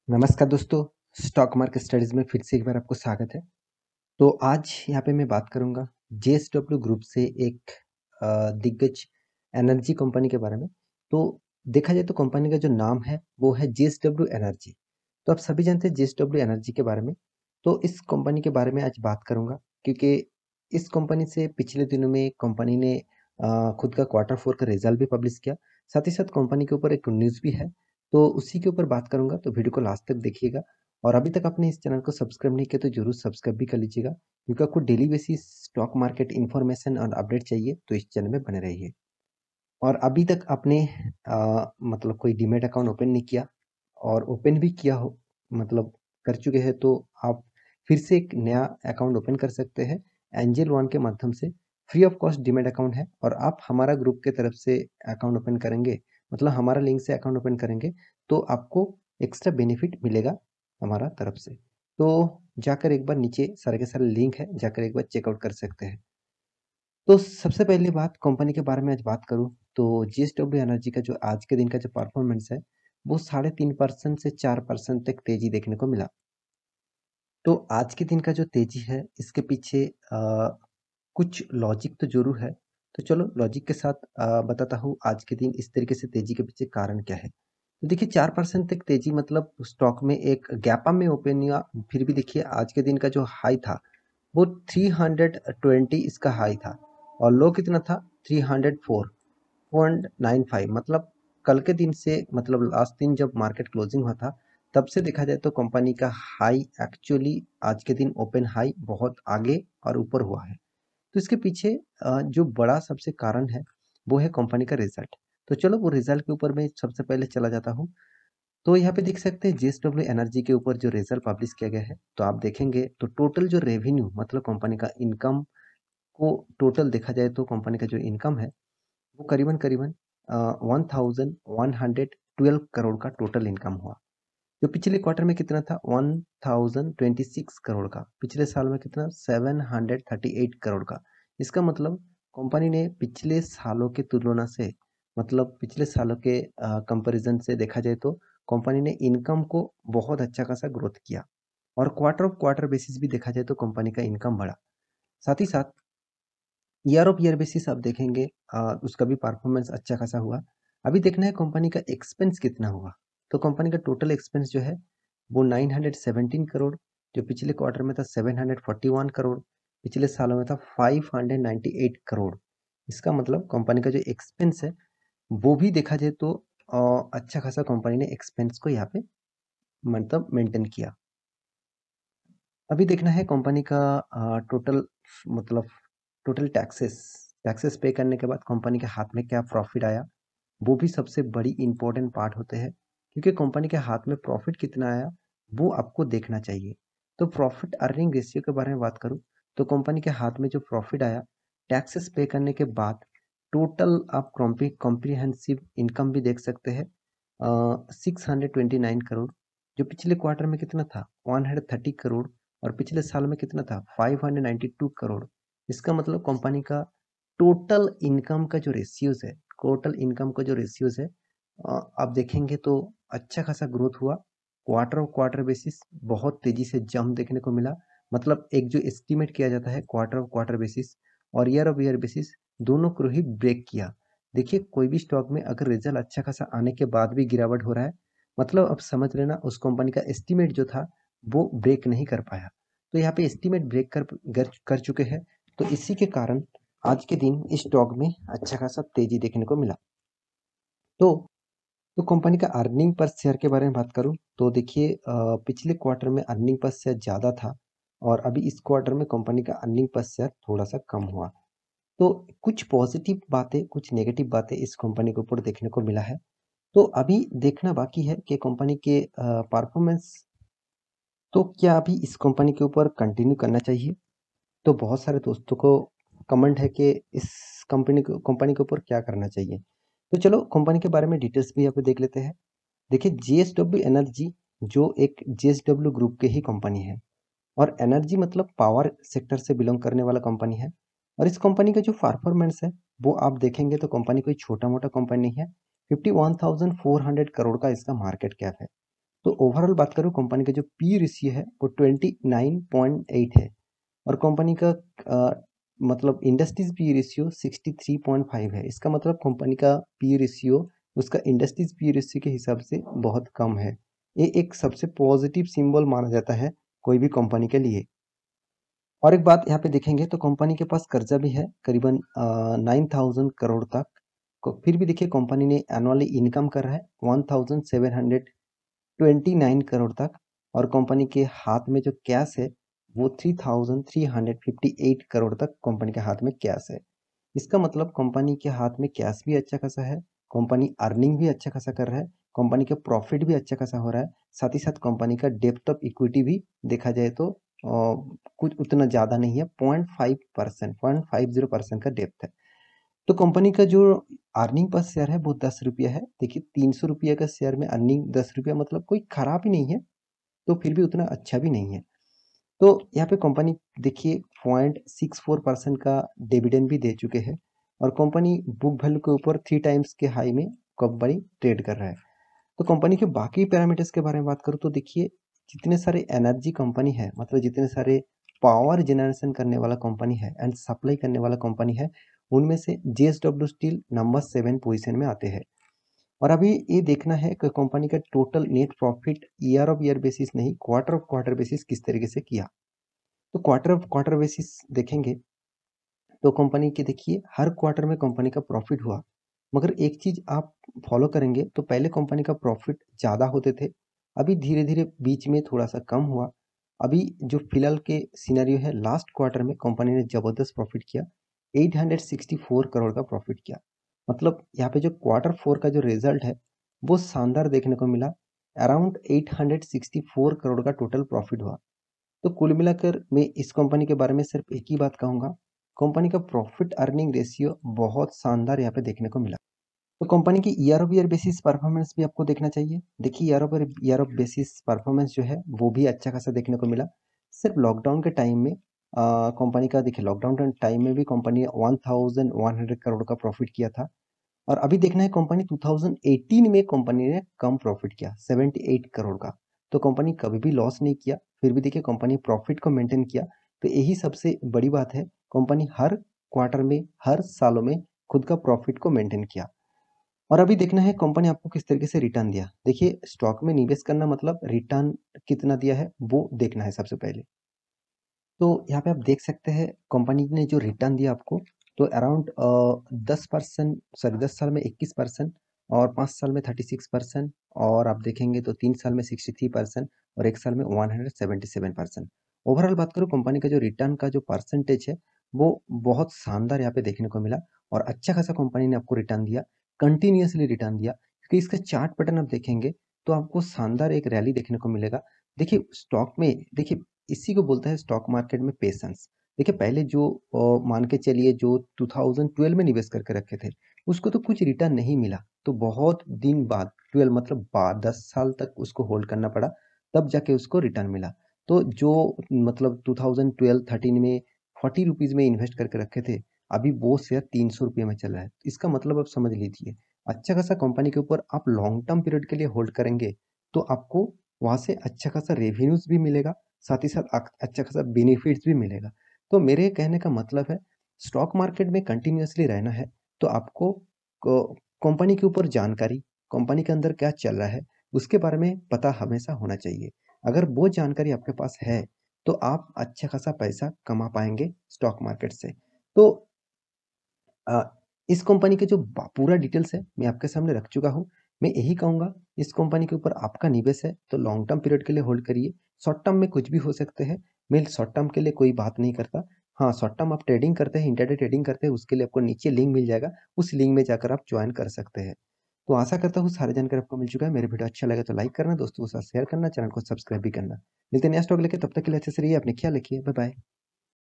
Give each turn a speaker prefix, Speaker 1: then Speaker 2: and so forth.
Speaker 1: नमस्कार दोस्तों, stock market studies में फिर से एक बार आपको स्वागत है। तो आज यहाँ पे मैं बात करूँगा जेएसडब्ल्यू ग्रुप से एक दिग्गज एनर्जी कंपनी के बारे में। तो देखा जाए तो कंपनी का जो नाम है वो है जेएसडब्ल्यू एनर्जी। तो आप सभी जानते हैं जेएसडब्ल्यू एनर्जी के बारे में। तो इस कंपनी के बारे में आज बात करूँगा क्योंकि इस कंपनी से पिछले दिनों में कंपनी ने खुद का क्वार्टर 4 का रिजल्ट भी पब्लिश किया। साथ ही साथ कंपनी के ऊपर एक न्यूज़ भी है। तो उसी के ऊपर बात करूँगा, तो वीडियो को लास्ट तक देखिएगा। और अभी तक आपने इस चैनल को सब्सक्राइब नहीं किया तो जरूर सब्सक्राइब भी कर लीजिएगा, क्योंकि आपको daily basis stock market information और अपडेट चाहिए तो इस चैनल में बने रहिए। और अभी तक आपने मतलब कोई डीमैट अकाउंट ओपन नहीं किया और ओपन भी किया हो, मतलब कर चुके हैं, तो आप फिर से एक नया अकाउंट ओपन कर सकते हैं एंजल वन के माध्यम से। Free of cost demat account है और आप हमारा ग्रुप के तरफ से अकाउंट ओपन करेंगे, मतलब हमारा लिंक से अकाउंट ओपन करेंगे तो आपको एक्स्ट्रा बेनिफिट मिलेगा हमारा तरफ से। तो जाकर एक बार नीचे सारे के सारे लिंक है, जाकर एक बार चेकआउट कर सकते हैं। तो सबसे पहली बात कंपनी के बारे में आज बात करूँ तो जेएसडब्ल्यू एनर्जी का जो आज के दिन का जो परफॉर्मेंस है वो 3.5% से 4% तक तेजी देखने को मिला। तो आज के दिन का जो तेजी है इसके पीछे कुछ लॉजिक तो जरूर है। तो चलो लॉजिक के साथ बताता हूँ आज के दिन इस तरीके से तेजी के पीछे कारण क्या है। तो देखिए 4% तक तेजी मतलब स्टॉक में एक गैप अप में ओपन हुआ। फिर भी देखिए आज के दिन का जो हाई था वो 320 इसका हाई था और लो कितना था 304.95, मतलब कल के दिन से, मतलब लास्ट दिन जब मार्केट क्लोजिंग हुआ था तब से देखा जाए तो कंपनी का हाई एक्चुअली आज के दिन ओपन हाई बहुत आगे और ऊपर हुआ है। तो इसके पीछे जो बड़ा सबसे कारण है वो है कंपनी का रिजल्ट। तो चलो वो रिजल्ट के ऊपर मैं सबसे पहले चला जाता हूँ। तो यहाँ पे देख सकते हैं जेएसडब्ल्यू एनर्जी के ऊपर जो रिजल्ट पब्लिश किया गया है, तो आप देखेंगे तो टोटल जो रेवेन्यू मतलब कंपनी का इनकम को टोटल देखा जाए तो कंपनी का जो इनकम है वो करीबन करीबन 1112 करोड़ का टोटल इनकम हुआ। जो पिछले क्वार्टर में कितना था 1026 करोड़ का, पिछले साल में कितना 738 करोड़ का। इसका मतलब कंपनी ने पिछले सालों के तुलना से, मतलब पिछले सालों के कंपैरिजन से देखा जाए तो कंपनी ने इनकम को बहुत अच्छा खासा ग्रोथ किया। और क्वार्टर ऑफ क्वार्टर बेसिस भी देखा जाए तो कंपनी का इनकम बढ़ा। साथ ही साथ ईयर ऑफ ईयर बेसिस आप देखेंगे उसका भी परफॉर्मेंस अच्छा खासा हुआ। अभी देखना है कंपनी का एक्सपेंस कितना हुआ। तो कंपनी का टोटल एक्सपेंस जो है वो 917 करोड़, जो पिछले क्वार्टर में था 741 करोड़, पिछले सालों में था 598 करोड़। इसका मतलब कंपनी का जो एक्सपेंस है वो भी देखा जाए तो अच्छा खासा कंपनी ने एक्सपेंस को यहाँ पे मतलब मेंटेन किया। अभी देखना है कंपनी का टोटल, मतलब टोटल टैक्सेस टैक्सेस पे करने के बाद कंपनी के हाथ में क्या प्रॉफिट आया, वो भी सबसे बड़ी इंपॉर्टेंट पार्ट होते हैं, क्योंकि कंपनी के हाथ में प्रॉफिट कितना आया वो आपको देखना चाहिए। तो प्रॉफिट अर्निंग रेशियो के बारे में बात करूँ तो कंपनी के हाथ में जो प्रॉफिट आया टैक्सेस पे करने के बाद, टोटल आप कॉम्प्रिहेंसिव इनकम भी देख सकते हैं 629 करोड़, जो पिछले क्वार्टर में कितना था 130 करोड़, और पिछले साल में कितना था 592 करोड़। इसका मतलब कंपनी का टोटल इनकम का जो रेशियोज है, टोटल इनकम का जो रेशियोज है आप देखेंगे तो अच्छा खासा ग्रोथ हुआ। क्वार्टर ऑफ क्वार्टर बेसिस बहुत तेजी से जंप देखने को मिला। मतलब एक जो एस्टिमेट किया जाता है क्वार्टर ऑफ क्वार्टर बेसिस और ईयर ऑफ ईयर बेसिस, दोनों को ही ब्रेक किया। देखिए कोई भी स्टॉक में अगर रिजल्ट अच्छा खासा आने के बाद भी गिरावट हो रहा है, मतलब अब समझ लेना उस कंपनी का एस्टिमेट जो था वो ब्रेक नहीं कर पाया। तो यहाँ पे एस्टिमेट ब्रेक कर चुके हैं। तो इसी के कारण आज के दिन इस स्टॉक में अच्छा खासा तेजी देखने को मिला। तो तो कंपनी का अर्निंग पर शेयर के बारे में बात करूं तो देखिए पिछले क्वार्टर में अर्निंग पर शेयर ज़्यादा था और अभी इस क्वार्टर में कंपनी का अर्निंग पर शेयर थोड़ा सा कम हुआ। तो कुछ पॉजिटिव बातें कुछ नेगेटिव बातें इस कंपनी के ऊपर देखने को मिला है। तो अभी देखना बाकी है कि कंपनी के परफॉर्मेंस, तो क्या अभी इस कंपनी के ऊपर कंटिन्यू करना चाहिए। तो बहुत सारे दोस्तों को कमेंट है कि इस कंपनी के ऊपर क्या करना चाहिए। तो चलो कंपनी के बारे में डिटेल्स भी यहाँ पे देख लेते हैं। देखिए जेएसडब्ल्यू एनर्जी जो एक जेएसडब्ल्यू ग्रुप के ही कंपनी है, और एनर्जी मतलब पावर सेक्टर से बिलोंग करने वाला कंपनी है। और इस कंपनी का जो परफॉर्मेंस है वो आप देखेंगे तो कंपनी कोई छोटा मोटा कंपनी नहीं है। 51,400 करोड़ का इसका मार्केट कैप है। तो ओवरऑल बात करूँ कंपनी का जो पी रेशियो है वो 29.8 है और कंपनी का मतलब इंडस्ट्रीज पी रेशियो 63.5 है। इसका मतलब कंपनी का पी रेशियो उसका इंडस्ट्रीज पी रेशियो के हिसाब से बहुत कम है। ये एक सबसे पॉजिटिव सिंबल माना जाता है कोई भी कंपनी के लिए। और एक बात यहाँ पे देखेंगे तो कंपनी के पास कर्जा भी है करीबन 9,000 करोड़ तक। फिर भी देखिए कंपनी ने एनुअली इनकम कर रहा है 1,729 करोड़ तक और कंपनी के हाथ में जो कैश है वो 3,358 करोड़ तक कंपनी के हाथ में कैश है। इसका मतलब कंपनी के हाथ में कैश भी अच्छा खासा है, कंपनी अर्निंग भी अच्छा खासा कर रहा है, कंपनी का प्रॉफिट भी अच्छा खासा हो रहा है, साथ ही साथ कंपनी का डेप्थ ऑफ इक्विटी भी देखा जाए तो कुछ उतना ज़्यादा नहीं है, 0.50% का डेप्थ है। तो कंपनी का जो अर्निंग पर शेयर है वो 10 रुपया है। देखिए 300 रुपये का शेयर में अर्निंग 10 रुपया मतलब कोई खराब ही नहीं है, तो फिर भी उतना अच्छा भी नहीं है। तो यहाँ पे कंपनी देखिए 0.64% का डिविडेंड भी दे चुके हैं और कंपनी बुक वैल्यू के ऊपर 3 टाइम्स के हाई में कंपनी ट्रेड कर रहा है। तो कंपनी के बाकी पैरामीटर्स के बारे में बात करूँ तो देखिए जितने सारे एनर्जी कंपनी है मतलब जितने सारे पावर जनरेशन करने वाला कंपनी है एंड सप्लाई करने वाला कंपनी है उनमें से जेएसडब्ल्यू स्टील नंबर 7 पोजीशन में आते हैं। और अभी ये देखना है कि कंपनी का total net profit year of year basis नहीं क्वार्टर ऑफ क्वार्टर बेसिस किस तरीके से किया। तो क्वार्टर ऑफ क्वार्टर बेसिस देखेंगे तो कंपनी के देखिए हर क्वार्टर में कंपनी का प्रॉफिट हुआ, मगर एक चीज़ आप फॉलो करेंगे तो पहले कंपनी का प्रॉफिट ज़्यादा होते थे, अभी धीरे धीरे बीच में थोड़ा सा कम हुआ। अभी जो फिलहाल के सिनेरियो है लास्ट क्वार्टर में कंपनी ने ज़बरदस्त प्रॉफिट किया, 864 करोड़ का प्रॉफिट किया। मतलब यहाँ पे जो क्वार्टर फोर का जो रिजल्ट है वो शानदार देखने को मिला, अराउंड 864 करोड़ का टोटल प्रॉफिट हुआ। तो कुल मिलाकर मैं इस कंपनी के बारे में सिर्फ एक ही बात कहूँगा, कंपनी का प्रॉफिट अर्निंग रेशियो बहुत शानदार यहाँ पे देखने को मिला। तो कंपनी की year of year basis performance भी आपको देखना चाहिए। देखिए ईयर ऑफ बेसिस परफॉर्मेंस जो है वो भी अच्छा खासा देखने को मिला। सिर्फ लॉकडाउन के टाइम में कंपनी का देखिए लॉकडाउन के टाइम में भी कंपनी 1100 करोड़ का प्रॉफिट किया था और अभी देखना है कंपनी 2018 में कंपनी ने कम प्रॉफिट किया 78 करोड़ का। तो कंपनी कभी भी लॉस नहीं किया, फिर भी देखिए कंपनी प्रॉफिट को मेंटेन किया। तो यही सबसे बड़ी बात है, कंपनी हर क्वार्टर में हर सालों में खुद का प्रॉफिट को मेंटेन किया। और अभी देखना है कंपनी आपको किस तरीके से रिटर्न दिया। देखिए स्टॉक में निवेश करना मतलब रिटर्न कितना दिया है वो देखना है सबसे पहले। तो यहाँ पे आप देख सकते हैं कंपनी ने जो रिटर्न दिया आपको तो अराउंड 10% सॉरी 10 साल में 21% और 5 साल में 36% और आप देखेंगे तो 3 साल में 63% और 1 साल में 177%। ओवरऑल बात करूँ कंपनी का जो रिटर्न का जो परसेंटेज है वो बहुत शानदार यहाँ पे देखने को मिला और अच्छा खासा कंपनी ने आपको रिटर्न दिया, कंटिन्यूसली रिटर्न दिया। क्योंकि इसका चार्ट पैटर्न आप देखेंगे तो आपको शानदार एक रैली देखने को मिलेगा। देखिए स्टॉक में देखिए इसी को बोलता है स्टॉक मार्केट में पेशेंस। देखिए पहले जो मान के चलिए जो 2012 में निवेश करके रखे थे उसको तो कुछ रिटर्न नहीं मिला, तो बहुत दिन बाद 12 मतलब बाद 10 साल तक उसको होल्ड करना पड़ा, तब जाके उसको रिटर्न मिला। तो जो मतलब 2012-13 में 40 रुपीज़ में इन्वेस्ट करके रखे थे अभी वो शेयर 300 रुपये में चल रहा है। इसका मतलब आप समझ लीजिए अच्छा खासा कंपनी के ऊपर आप लॉन्ग टर्म पीरियड के लिए होल्ड करेंगे तो आपको वहाँ से अच्छा खासा रेवेन्यूज भी मिलेगा, साथ ही साथ अच्छा खासा बेनिफिट्स भी मिलेगा। तो मेरे कहने का मतलब है स्टॉक मार्केट में कंटिन्यूअसली रहना है तो आपको कंपनी के ऊपर जानकारी, कंपनी के अंदर क्या चल रहा है उसके बारे में पता हमेशा होना चाहिए। अगर वो जानकारी आपके पास है तो आप अच्छा खासा पैसा कमा पाएंगे स्टॉक मार्केट से। तो अ, इस कंपनी के जो पूरा डिटेल्स है मैं आपके सामने रख चुका हूँ। मैं यही कहूँगा इस कंपनी के ऊपर आपका निवेश है तो लॉन्ग टर्म पीरियड के लिए होल्ड करिए। शॉर्ट टर्म में कुछ भी हो सकते हैं, मैं शॉर्ट टर्म के लिए कोई बात नहीं करता। हाँ शॉर्ट टर्म आप ट्रेडिंग करते हैं, इंट्राडे ट्रेडिंग करते हैं, उसके लिए आपको नीचे लिंक मिल जाएगा, उस लिंक में जाकर आप ज्वाइन कर सकते हैं। तो आशा करता हूँ सारी जानकारी आपको मिल चुका है। मेरे वीडियो अच्छा लगा तो लाइक करना, दोस्तों के साथ शेयर करना, चैनल को सब्सक्राइब भी करना। मिलते हैं नेक्स्ट व्लॉग लेके, तब तक के लिए अच्छे से रहिए, अपने ख्याल रखिए, बाय बाय।